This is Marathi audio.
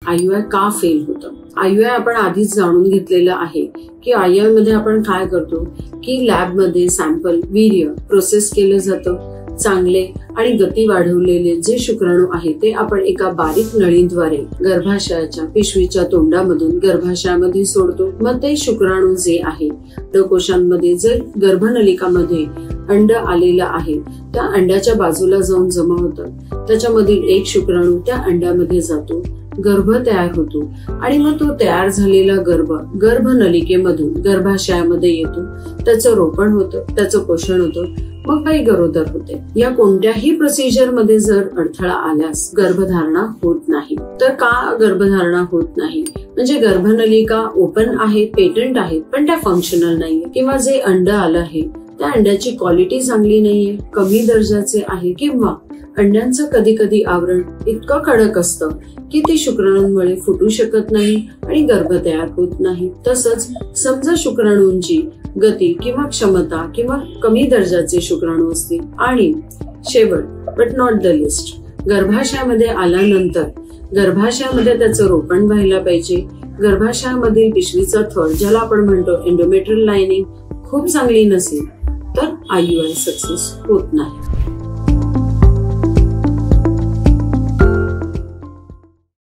IUI का फेल होतं. IUI आपण आधीच जाणून घेतलेलं आहे की IUI मध्ये आपण काय करतो की लॅबमध्ये सॅम्पल वीर्य प्रोसेस केलं जातं. चांगले आणि गती वाढवलेले जे शुक्राणू आहे ते आपण एका बारीक नळीद्वारे गर्भाशयाच्या पिशवीच्या तोंडामधून गर्भाशयामध्ये सोडतो. मग ते शुक्राणू जे आहे अंडकोशांमध्ये जर गर्भनलिकामध्ये अंड आलेलं आहे त्या अंड्याच्या बाजूला जाऊन जमा होतात. त्याच्यामधील एक शुक्राणू त्या अंड्यामध्ये जातो, गर्भ तयार होतो आणि मग तो तयार झालेला गर्भनलिकेमधून गर्भाशयामध्ये येतो. त्याचं रोपण होतं, त्याचं पोषण होतं, मग काही गरोदर होते. या कोणत्याही प्रोसिजर मध्ये जर अडथळा आल्यास गर्भधारणा होत नाही. तर का गर्भधारणा होत नाही? म्हणजे गर्भनलिका ओपन आहेत, पेटंट आहेत, पण त्या फंक्शनल नाहीये, किंवा जे अंड आलं आहे त्या अंड्याची क्वालिटी चांगली नाहीये, कमी दर्जाचे आहे, किंवा अंड्यांचं कधी कधी आवरण इतकं कडक असतं की ते शुक्राणूंमुळे फुटू शकत नाही आणि गर्भ तयार होत नाही. तसंच समजा शुक्राणूंची गती किंवा क्षमता किंवा कमी दर्जाचे शुक्राणू असतील आणि शेवट बट नॉट द लिस्ट गर्भाशयामध्ये आल्यानंतर गर्भाशयामध्ये त्याचं रोपण व्हायला पाहिजे. गर्भाशयामधील पिशवीचा थर ज्याला आपण म्हणतो एंडोमेट्रियल लाइनिंग खूप चांगली नसेल तर IUI सक्सेस होत नाही.